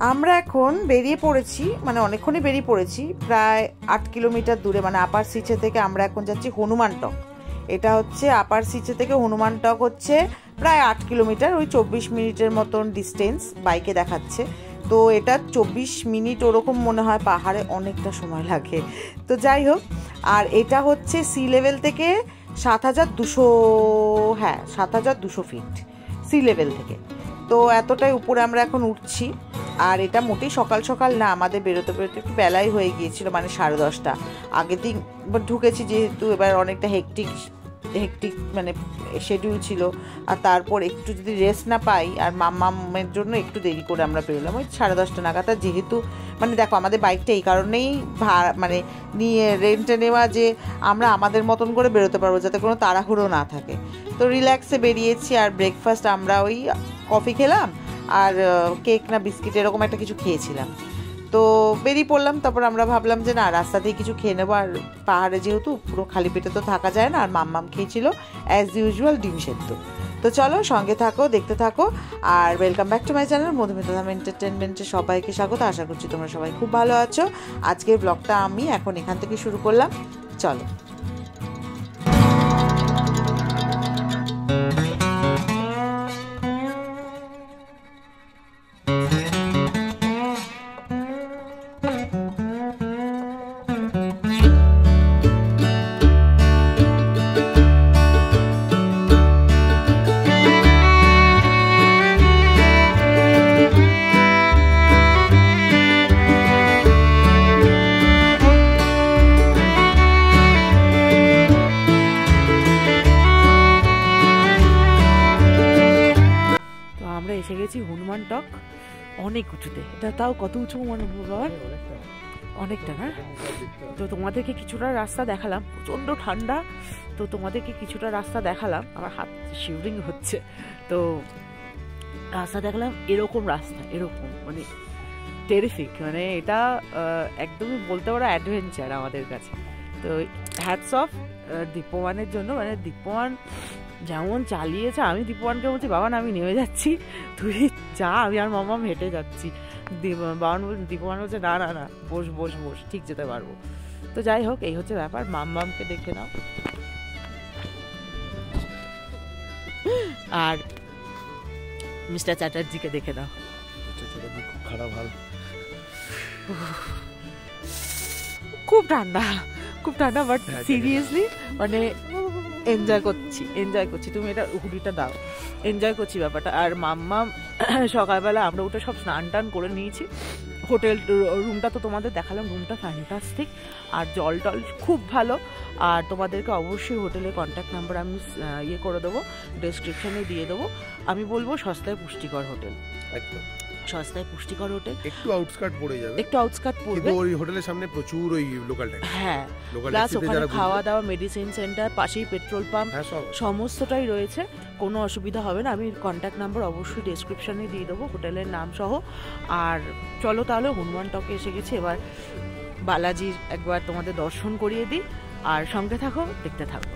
আমরা এখন বেরিয়ে পড়েছি, মানে অনেকক্ষণই বেরিয়ে পড়েছি, প্রায় 8 কিলোমিটার দূরে, মানে আপার সিচে থেকে আমরা এখন যাচ্ছি হনুমান টক। এটা হচ্ছে আপার সিচে থেকে হনুমান টক হচ্ছে প্রায় 8 কিলোমিটার, ওই 24 মিনিটের মতন ডিস্টেন্স বাইকে দেখাচ্ছে। তো এটা 24 মিনিট ওরকম মনে হয়, পাহাড়ে অনেকটা সময় লাগে। তো যাই হোক, আর এটা হচ্ছে সি লেভেল থেকে 7200, হ্যাঁ 7200 ফিট সি লেভেল থেকে। তো এতটাই উপরে আমরা এখন উঠছি। আর এটা মোটেই সকাল সকাল না, আমাদের বেরোতে বেরোতে একটু বেলাই হয়ে গিয়েছিল, মানে 10:30। আগের দিন ঢুকেছি যেহেতু, এবার অনেকটা হেকটিক মানে শিডিউল ছিল। আর তারপর একটু যদি রেস্ট না পাই, আর মাম্মামের জন্য একটু দেরি করে আমরা বেরোলাম ওই 10:30 নাগাদ। আর যেহেতু মানে দেখো আমাদের বাইকটা এই কারণেই মানে নিয়ে রেন্টে নেওয়া, যে আমরা আমাদের মতন করে বেরোতে পারবো, যাতে কোনো তাড়াহুড়ো না থাকে। তো রিল্যাক্সে বেরিয়েছি। আর ব্রেকফাস্ট আমরা ওই কফি খেলাম আর কেক না বিস্কিট এরকম একটা কিছু খেয়েছিলাম। তো বেরিয়ে পড়লাম। তারপর আমরা ভাবলাম যে না, রাস্তাতেই কিছু খেয়ে নেবো, আর পাহাড়ে যেহেতু পুরো খালি পেটে তো থাকা যায় না। আর মাম্মাম খেয়েছিল অ্যাজ ইউজুয়াল ডিম সেদ্ধ। তো চলো সঙ্গে থাকো, দেখতে থাকো। আর welcome back to my channel Madhumita এন্টারটেনমেন্টে সবাইকে স্বাগত। আশা করছি তোমরা সবাই খুব ভালো আছো। আজকের ব্লগটা আমি এখন এখান থেকে শুরু করলাম, চলো। এসে গেছি হনুমান টক, অনেক উঁচুতে। এটা তাও কত উঁচু মনে বাবা? অনেকটা না? তো তোমাদেরকে কিছুটা রাস্তা দেখালাম, প্রচণ্ড ঠান্ডা। তো তোমাদেরকে কিছুটা রাস্তা দেখালাম, আমার হাত শিউরিং হচ্ছে। তো রাস্তা দেখালাম, এরকম রাস্তা, এরকম মানে টেরিফিক, মানে এটা একদমই বলতে পারো অ্যাডভেঞ্চার আমাদের কাছে। তো হ্যাটস অফ দীপ্যমানের জন্য, মানে দীপ্যমান যেমন চালিয়েছে। আমি দীপওয়ানকে বলছি বাবা না আমি নেমে যাচ্ছি, তুই যা, আমি আর মাম্মাম হেঁটে যাচ্ছি। দীপওয়ান বলছে না না না, বস বস বস, ঠিক যেতে পারবো। তো যাই হোক, এই হচ্ছে ব্যাপার। মাম্মামকে দেখে নাও, আর মিস্টার চ্যাটার্জিকে দেখে নাও। খুব খারাপ হাল, খুব ঠান্ডা, খুব ঠান্ডা। বাট সিরিয়াসলি মানে এনজয় করছি। তুমি এটা হুডিটা দাও, এনজয় করছি ব্যাপারটা। আর মাম্মা সকালবেলা আমরা উঠে সব স্নান টান করে নিয়েছি। হোটেল রুমটা তো তোমাদের দেখালাম, রুমটা ফ্যান্টাস্টিক, আর জল টল খুব ভালো। আর তোমাদেরকে অবশ্যই হোটেলের কন্ট্যাক্ট নাম্বার আমি ইয়ে করে দেবো, ডেসক্রিপশনে দিয়ে দেবো। আমি বলবো সস্তায় পুষ্টিকর হোটেল, একদম সস্তায় পুষ্টিকর হোটেল। একটু আউটস্কার্ট পড়ে যাবে, একটু আউটস্কার্ট পড়বে। ওই হোটেলের সামনে প্রচুর ওই লোকাল ট্যাক্সি, হ্যাঁ, প্লাস ওখানে খাওয়া দাওয়া, মেডিসিন সেন্টার, পাশেই পেট্রোল পাম্প, সমস্তটাই রয়েছে, কোনো অসুবিধা হবে না। আমি কন্ট্যাক্ট নাম্বার অবশ্যই ডেসক্রিপশনে দিয়ে দেবো, হোটেলের নাম সহ। আর চলো তাহলে, হনুমান টকে এসে গেছি, এবার বালাজির একবার তোমাদের দর্শন করিয়ে দিই। আর সঙ্গে থাকো, দেখতে থাকো।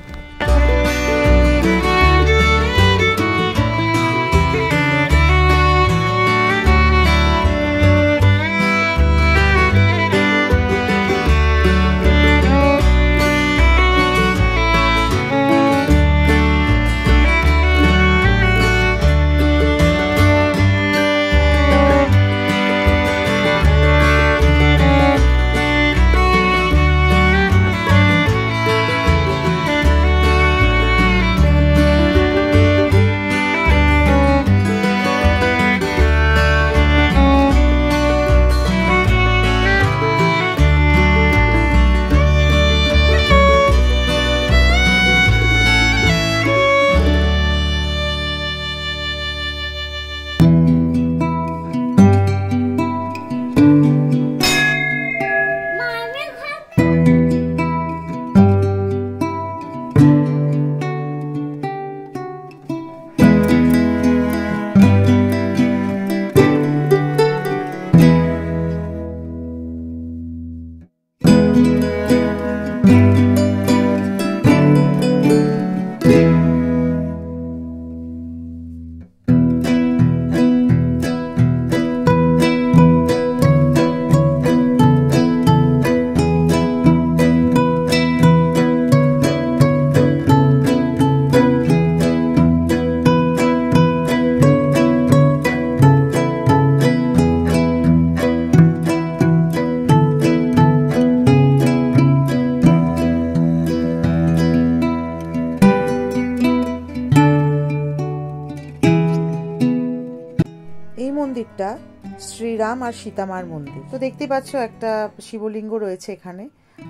শ্রীরাম আর সীতামার মন্দির। তো দেখতে পাচ্ছ একটা শিবলিঙ্গ রয়েছে এখানে,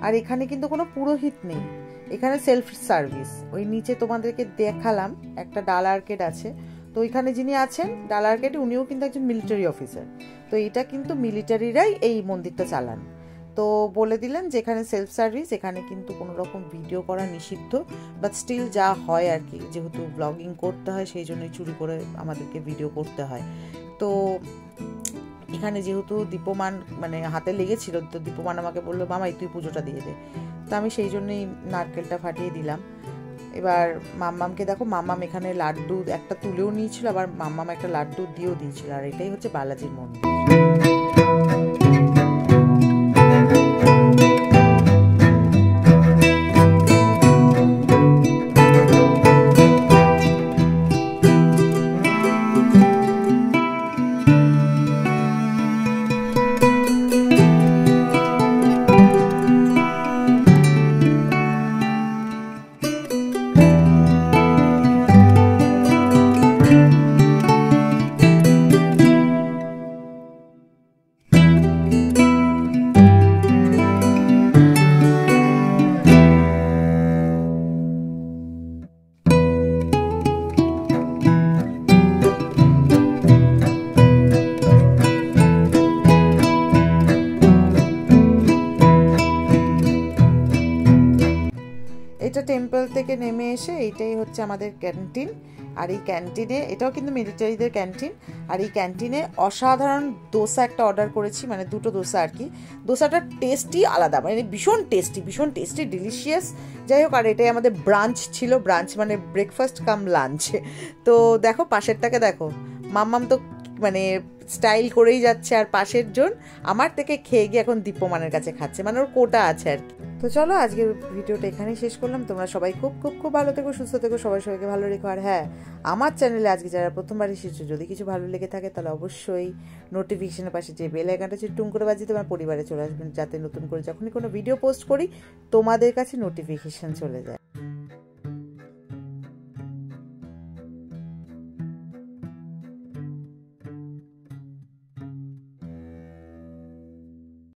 আর এখানে কিন্তু কোনো পুরোহিত নেই, এখানে সেলফ সার্ভিস। ওই নিচে তোমাদেরকে দেখালাম একটা ডালা আর্কেড আছে, তো ওইখানে যিনি আছেন ডালা আর্কেডে উনিও কিন্তু একজন মিলিটারি অফিসার। তো এটা কিন্তু মিলিটারিরাই এই মন্দিরটা চালান। তো বলে দিলেন যে এখানে সেলফ সার্ভিস, এখানে কিন্তু কোনো রকম ভিডিও করা নিষিদ্ধ, বাট স্টিল যা হয় আর কি, যেহেতু ব্লগিং করতে হয় সেই জন্যই চুরি করে আমাদেরকে ভিডিও করতে হয়। তো এখানে যেহেতু দীপমান মানে হাতে লেগেছিল, তো দীপমান আমাকে বললো মামাই তুই পুজোটা দিয়ে দে, তো আমি সেই জন্যই নারকেলটা ফাটিয়ে দিলাম। এবার মাম্মামকে দেখো, মাম্মাম এখানে লাড্ডু একটা তুলেও নিয়েছিল, আবার মাম্মাম একটা লাড্ডু দিয়েও দিয়েছিল, আর এটাই হচ্ছে বালাজির মন্দির। এটা টেম্পল থেকে নেমে এসে এইটাই হচ্ছে আমাদের ক্যান্টিন, আর এই ক্যান্টিনে এটাও কিন্তু মিলিটারিদের ক্যান্টিন, আর এই ক্যান্টিনে অসাধারণ দোসা একটা অর্ডার করেছি, মানে দুটো দোসা আর কি। দোসাটার টেস্টই আলাদা, মানে ভীষণ টেস্টি ডিলিশিয়াস। যাই হোক, আর এটাই আমাদের ব্রাঞ্চ ছিল, ব্রাঞ্চ মানে ব্রেকফাস্ট কাম লাঞ্চ। তো দেখো পাশেরটাকে দেখো, মাম্মাম তো মানে স্টাইল করেই যাচ্ছে, আর পাশের জন আমার থেকে খেয়ে গিয়ে এখন দীপমানের কাছে খাচ্ছে, মানে ওর কোটা আছে আর কি। তো চলো আজকের ভিডিওটা এখানেই শেষ করলাম। তোমরা সবাই খুব ভালো থেকো, সুস্থ থেকো, সবাইকে ভালো রেখো। আর হ্যাঁ, আমার চ্যানেলে আজকে যারা প্রথমবার এসেছো, যদি কিছু ভালো লেগে থাকে তাহলে অবশ্যই নোটিফিকেশনের পাশে যে বেল আইকনটা আছে টুং করে বাজিয়ে তোমার পরিবারে চলে আসবেন, যাতে নতুন করে যখনই কোনো ভিডিও পোস্ট করি তোমাদের কাছে নোটিফিকেশন চলে যায়।